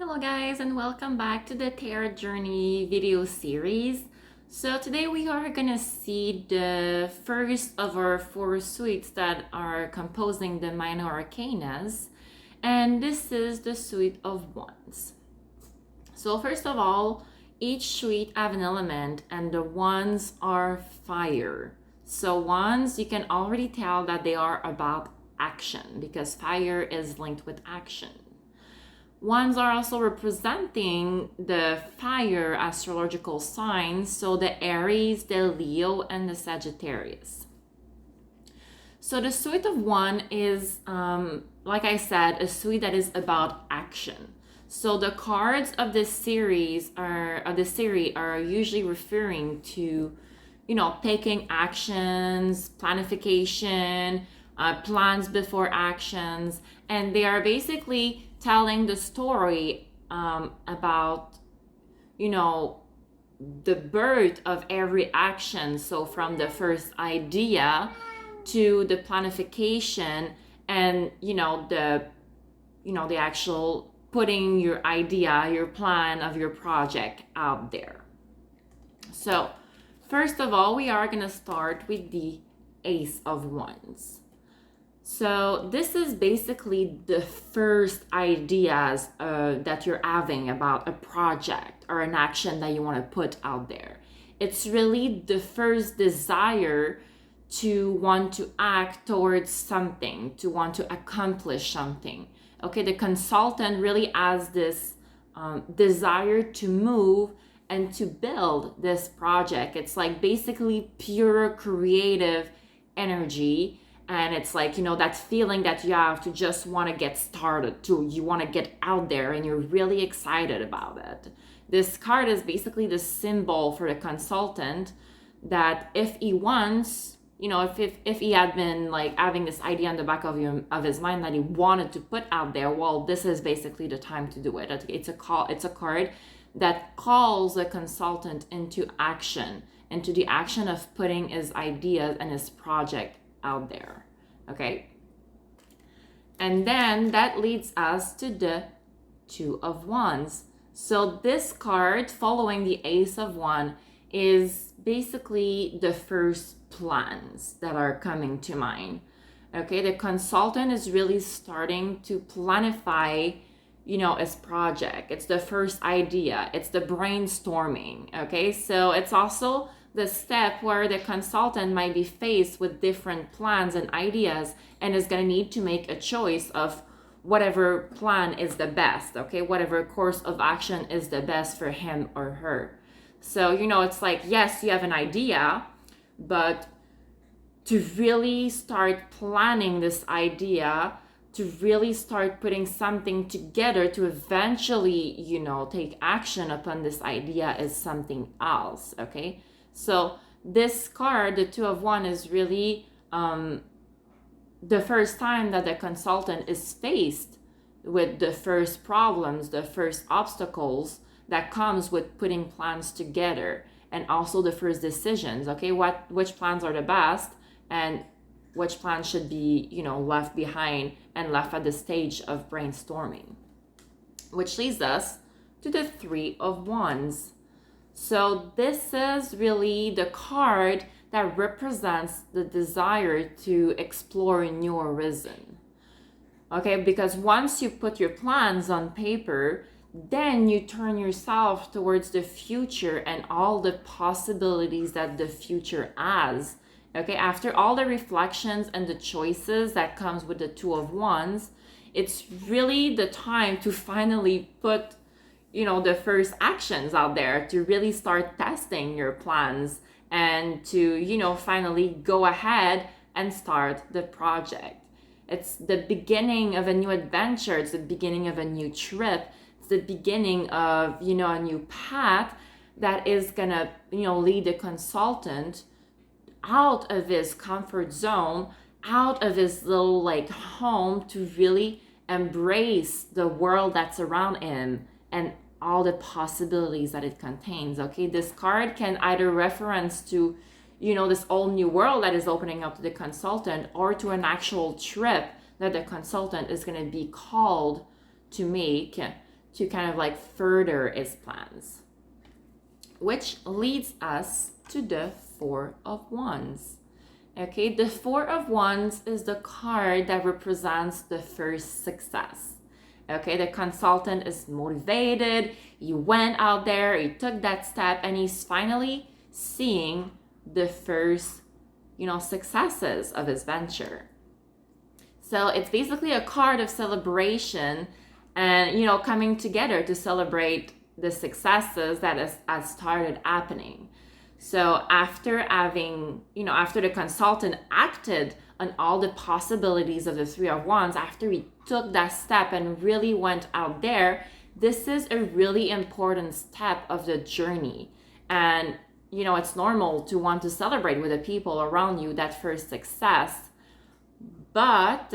Hello guys and welcome back to the Tarot Journey video series. So today we are gonna see the first of our four suites that are composing the minor arcanas, and this is the suite of wands. So first of all, each suite have an element and the wands are fire. So wands, you can already tell that they are about action because fire is linked with action. Wands are also representing the fire astrological signs, so the Aries, the Leo, and the Sagittarius. So the suite of one is, like I said, a suite that is about action. So the cards of this series are usually referring to, taking actions, planification, plans before actions, and they are basically telling the story about, the birth of every action. So from the first idea to the planification and, the actual putting your idea, your plan of your project out there. So first of all, we are going to start with the Ace of Wands. So this is basically the first ideas that you're having about a project or an action that you want to put out there. It's really the first desire to want to act towards something, to want to accomplish something. Okay, the consultant really has this desire to move and to build this project. It's like basically pure creative energy. And it's like, that feeling that you have to just want to get started too. You want to get out there and you're really excited about it. This card is basically the symbol for the consultant that if he wants, if he had been like having this idea in the back of his mind that he wanted to put out there, well, this is basically the time to do it. It's a card that calls the consultant into action, into the action of putting his ideas and his project out there. Okay, and then that leads us to the Two of Wands. So this card following the Ace of Wands is basically the first plans that are coming to mind. Okay, the consultant is really starting to planify his project. It's the first idea, it's the brainstorming. Okay, so it's also the step where the consultant might be faced with different plans and ideas and is going to need to make a choice of whatever plan is the best, okay? Whatever course of action is the best for him or her. So, it's like, yes, you have an idea, but to really start planning this idea, to really start putting something together to eventually, take action upon this idea is something else, okay? So this card, the Two of Wands, is really the first time that the consultant is faced with the first problems, the first obstacles that comes with putting plans together, and also the first decisions. Okay, which plans are the best, and which plans should be left behind and left at the stage of brainstorming. Which leads us to the Three of Wands. So this is really the card that represents the desire to explore new horizon. Okay, because once you put your plans on paper, then you turn yourself towards the future and all the possibilities that the future has. Okay, after all the reflections and the choices that comes with the Two of Wands, it's really the time to finally put the first actions out there, to really start testing your plans and to, finally go ahead and start the project. It's the beginning of a new adventure. It's the beginning of a new trip. It's the beginning of, a new path that is gonna, lead the consultant out of his comfort zone, out of his little home, to really embrace the world that's around him and all the possibilities that it contains. Okay, this card can either reference to this whole new world that is opening up to the consultant, or to an actual trip that the consultant is going to be called to make to kind of like further his plans. Which leads us to the Four of Wands. Okay, the Four of Wands is the card that represents the first success. Okay, the consultant is motivated, he went out there, he took that step, and he's finally seeing the first, successes of his venture. So it's basically a card of celebration and, coming together to celebrate the successes that has started happening. So after after the consultant acted on all the possibilities of the Three of Wands, after he took that step and really went out there, this is a really important step of the journey. And, it's normal to want to celebrate with the people around you that first success. But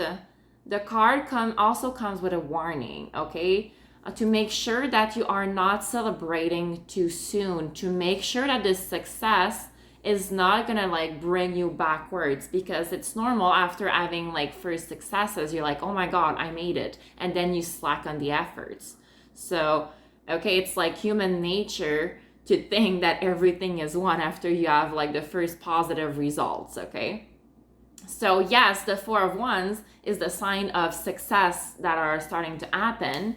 the card also comes with a warning, okay? To make sure that you are not celebrating too soon, to make sure that this success is not gonna like bring you backwards, because it's normal after having like first successes, you're like, oh my God, I made it. And then you slack on the efforts. So, okay, it's like human nature to think that everything is won after you have like the first positive results, okay? So yes, the Four of Wands is the sign of success that are starting to happen,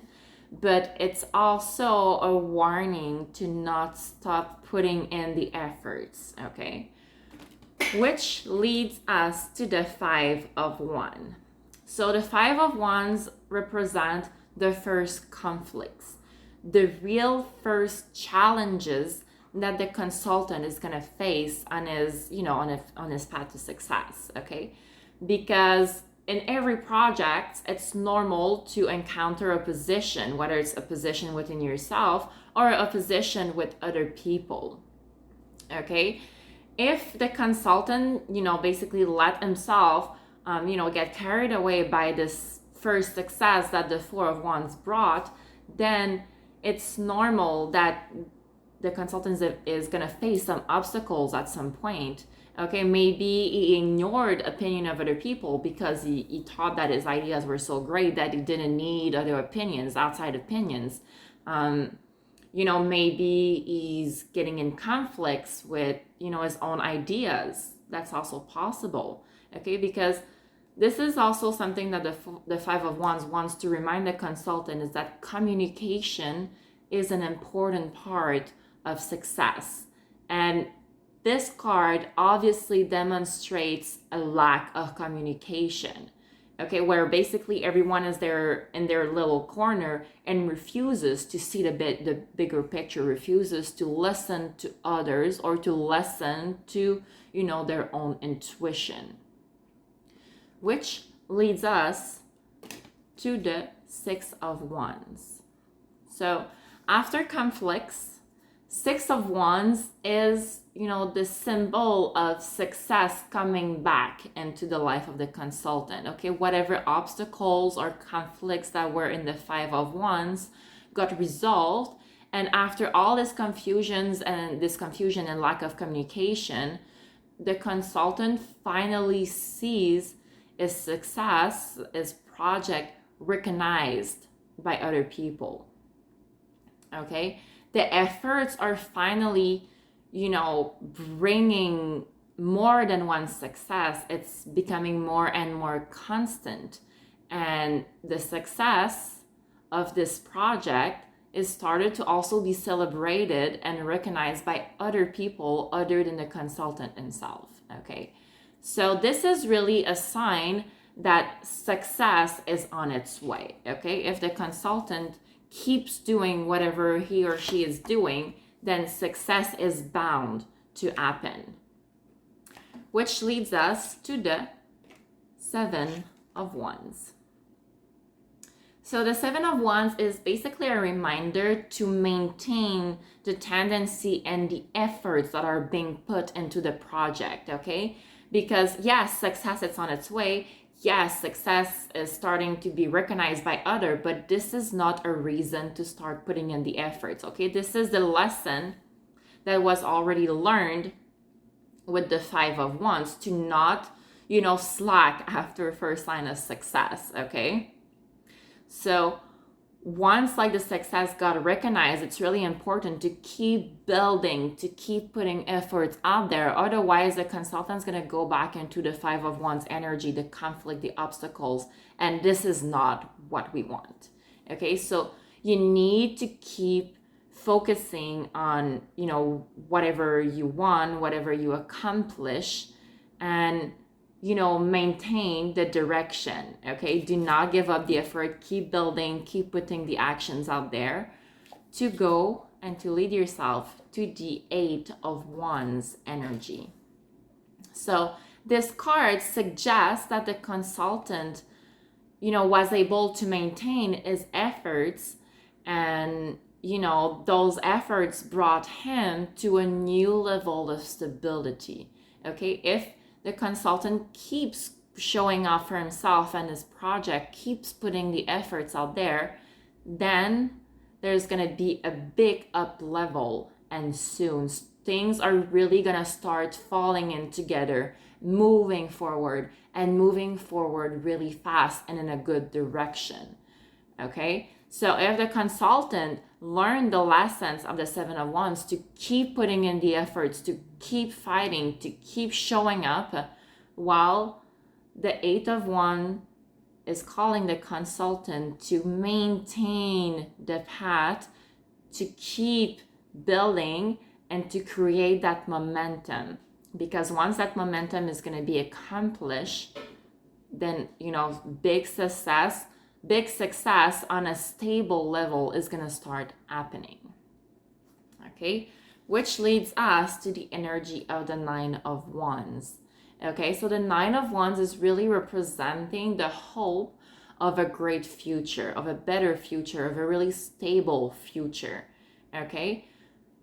but it's also a warning to not stop putting in the efforts, okay? Which leads us to the Five of Wands. So the Five of Wands represent the first conflicts, the real first challenges that the consultant is going to face on his, on his path to success, okay? Because in every project, it's normal to encounter opposition, whether it's opposition within yourself or opposition with other people, okay? If the consultant, basically let himself, get carried away by this first success that the Four of Wands brought, then it's normal that the consultant is going to face some obstacles at some point. Okay, maybe he ignored opinion of other people because he thought that his ideas were so great that he didn't need other opinions, outside opinions. Maybe he's getting in conflicts with, his own ideas. That's also possible. Okay, because this is also something that the Five of Wands wants to remind the consultant, is that communication is an important part of success. And this card obviously demonstrates a lack of communication, okay, where basically everyone is there in their little corner and refuses to see the bigger picture, refuses to listen to others or to listen to, their own intuition. Which leads us to the Six of Wands. So after conflicts, Six of Wands is, the symbol of success coming back into the life of the consultant, okay? Whatever obstacles or conflicts that were in the Five of Wands got resolved. And after all this confusion and lack of communication, the consultant finally sees his success, his project recognized by other people, okay? The efforts are finally, bringing more than one success. It's becoming more and more constant. And the success of this project is started to also be celebrated and recognized by other people other than the consultant himself, okay? So this is really a sign that success is on its way, okay? If the consultant keeps doing whatever he or she is doing, then success is bound to happen. Which leads us to the Seven of Wands. So the Seven of Wands is basically a reminder to maintain the tendency and the efforts that are being put into the project, okay? Because yes, success is on its way. Yes, success is starting to be recognized by others, but this is not a reason to start putting in the efforts, okay? This is the lesson that was already learned with the Five of Wands, to not, slack after first sign of success, okay? So once like the success got recognized, it's really important to keep building, to keep putting efforts out there. Otherwise, the consultant's going to go back into the 5 of Wands energy, the conflict, the obstacles, and this is not what we want. Okay, so you need to keep focusing on, you know, whatever you want, whatever you accomplish, and you know, maintain the direction. Okay, do not give up the effort. Keep building, keep putting the actions out there to go and to lead yourself to the 8 of Wands energy. So this card suggests that the consultant, you know, was able to maintain his efforts, and you know, those efforts brought him to a new level of stability. Okay, if the consultant keeps showing up for himself and his project, keeps putting the efforts out there, then there's going to be a big up level, and soon things are really going to start falling in together, moving forward really fast and in a good direction. Okay, so if the consultant learned the lessons of the 7 of Wands to keep putting in the efforts, to keep fighting, to keep showing up, while the 8 of Wands is calling the consultant to maintain the path, to keep building and to create that momentum. Because once that momentum is going to be accomplished, then, you know, big success on a stable level is going to start happening. Okay, which leads us to the energy of the 9 of Wands. Okay, so the 9 of Wands is really representing the hope of a great future, of a better future, of a really stable future. Okay,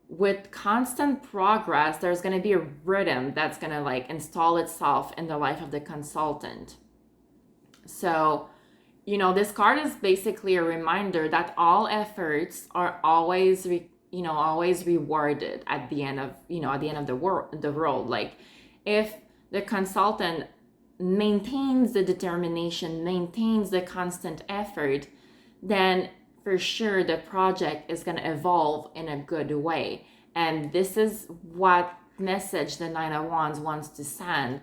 with constant progress, there's going to be a rhythm that's going to like install itself in the life of the consultant. So, you know, this card is basically a reminder that all efforts are always rewarded at the end of, you know, at the end of the road. Like if the consultant maintains the determination, maintains the constant effort, then for sure the project is going to evolve in a good way. And this is what message the 9 of Wands wants to send,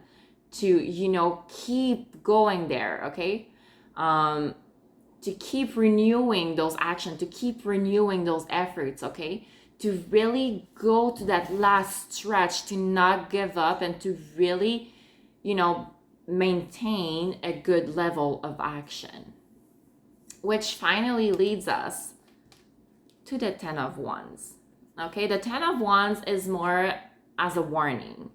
to, you know, keep going there. Okay, to keep renewing those actions, to keep renewing those efforts. Okay, to really go to that last stretch, to not give up, and to really, you know, maintain a good level of action. Which finally leads us to the 10 of Wands. Okay, the 10 of Wands is more as a warning.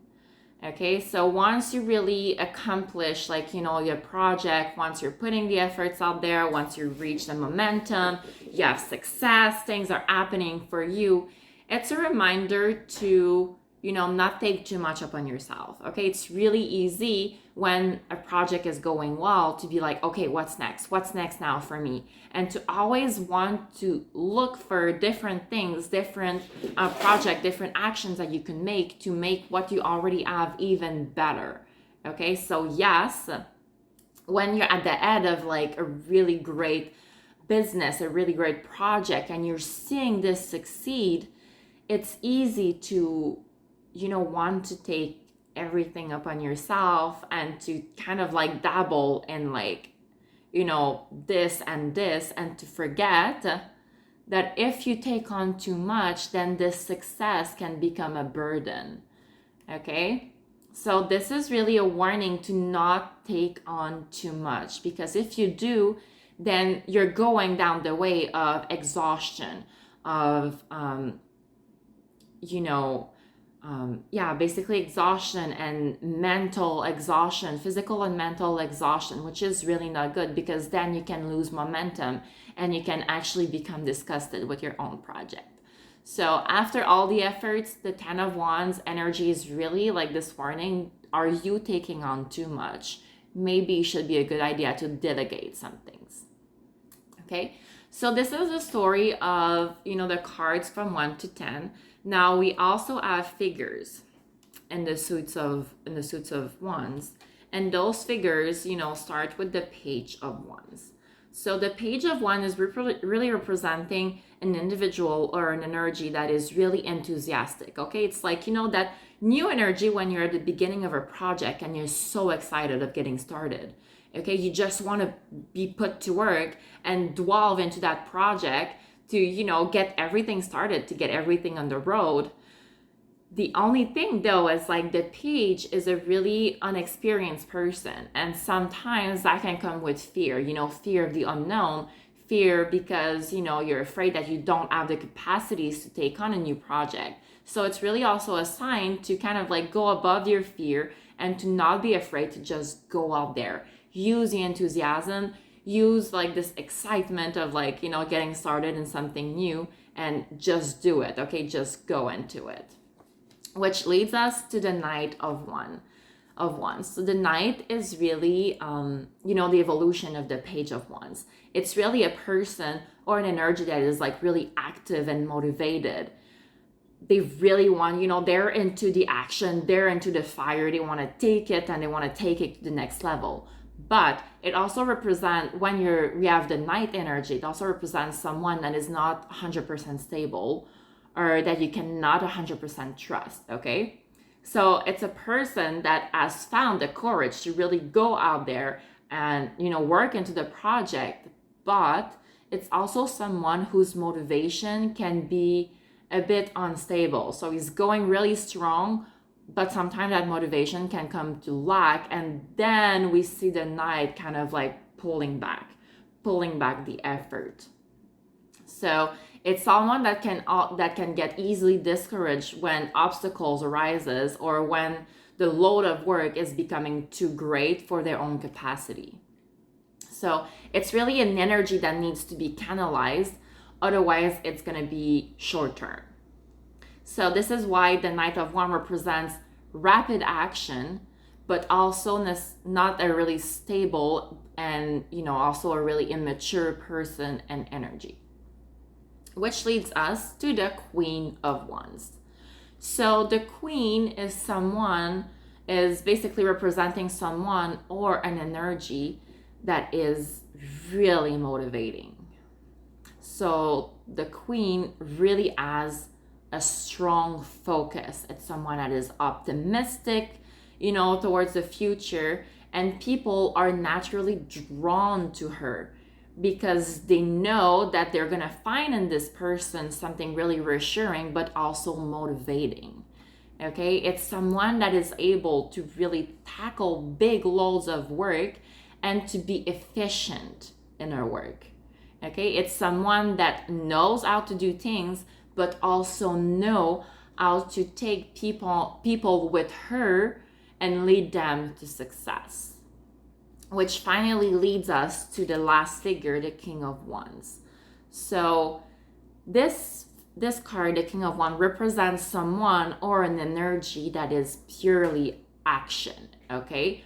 Okay, so once you really accomplish, like, you know, your project, once you're putting the efforts out there, once you reach the momentum, you have success, things are happening for you, it's a reminder to, you know, not take too much upon yourself. Okay, it's really easy when a project is going well to be like, okay, what's next? What's next now for me? And to always want to look for different things, different project, different actions that you can make to make what you already have even better. Okay, so yes, when you're at the end of like a really great business, a really great project, and you're seeing this succeed, it's easy to, you know, want to take everything upon yourself and to kind of like dabble in like, you know, this and this, and to forget that if you take on too much, then this success can become a burden. Okay, so this is really a warning to not take on too much, because if you do, then you're going down the way of exhaustion, of basically exhaustion and mental exhaustion, physical and mental exhaustion, which is really not good, because then you can lose momentum and you can actually become disgusted with your own project. So after all the efforts, the 10 of Wands energy is really like this warning: are you taking on too much? Maybe it should be a good idea to delegate some things. Okay, so this is the story of, you know, the cards from 1 to 10. Now we also have figures in the suits of Wands, and those figures, you know, start with the Page of Wands. So the Page of Wands is really representing an individual or an energy that is really enthusiastic, okay? It's like, you know, that new energy when you're at the beginning of a project and you're so excited of getting started, okay? You just want to be put to work and delve into that project to, you know, get everything started, to get everything on the road. The only thing though is like the Page is a really unexperienced person, and sometimes that can come with fear, you know, fear of the unknown, fear because, you know, you're afraid that you don't have the capacities to take on a new project. So it's really also a sign to kind of like go above your fear and to not be afraid to just go out there. Use the enthusiasm, use like this excitement of like, you know, getting started in something new and just do it, okay? Just go into it. Which leads us to the Knight of Wands. So the Knight is really, you know, the evolution of the Page of Wands. It's really a person or an energy that is like really active and motivated. They really want, you know, they're into the action, they're into the fire, they want to take it and they want to take it to the next level. But it also represents, when we have the Knight energy, it also represents someone that is not 100% stable, or that you cannot 100% trust, okay? So it's a person that has found the courage to really go out there and, you know, work into the project, but it's also someone whose motivation can be a bit unstable. So he's going really strong, but sometimes that motivation can come to lack, and then we see the Knight kind of like pulling back the effort. So it's someone that can get easily discouraged when obstacles arises or when the load of work is becoming too great for their own capacity. So it's really an energy that needs to be canalized, otherwise it's going to be short term. So this is why the Knight of Wands represents rapid action, but also not a really stable and, you know, also a really immature person and energy. Which leads us to the Queen of Wands. So the Queen is basically representing someone or an energy that is really motivating. So the Queen really has a strong focus. It's someone that is optimistic, you know, towards the future, and people are naturally drawn to her because they know that they're going to find in this person something really reassuring, but also motivating. Okay, it's someone that is able to really tackle big loads of work and to be efficient in her work. Okay, it's someone that knows how to do things, but also know how to take people with her and lead them to success. Which finally leads us to the last figure, the King of Wands. So this card, the King of Wands, represents someone or an energy that is purely action, okay?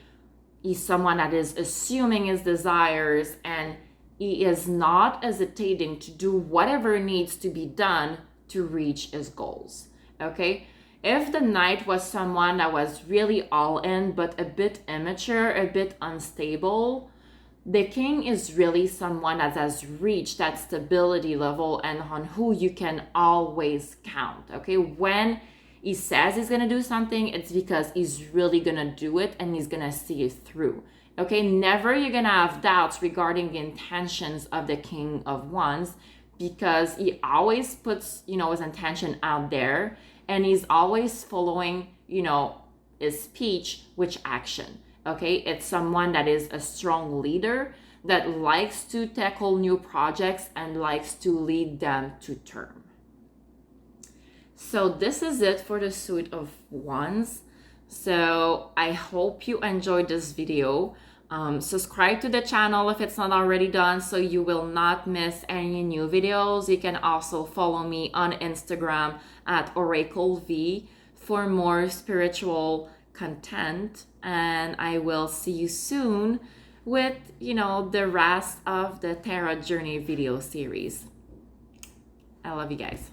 He's someone that is assuming his desires, and he is not hesitating to do whatever needs to be done to reach his goals, okay? If the Knight was someone that was really all in, but a bit immature, a bit unstable, the King is really someone that has reached that stability level and on who you can always count, okay? When he says he's gonna do something, it's because he's really gonna do it and he's gonna see it through, okay? Never you're gonna have doubts regarding the intentions of the King of Wands, because he always puts, you know, his intention out there, and he's always following, you know, his speech with action, okay? It's someone that is a strong leader that likes to tackle new projects and likes to lead them to term. So this is it for the suit of wands. So I hope you enjoyed this video. Subscribe to the channel if it's not already done so you will not miss any new videos. You can also follow me on Instagram at OracleV for more spiritual content, and I will see you soon with, you know, the rest of the Tarot Journey video series. I love you guys.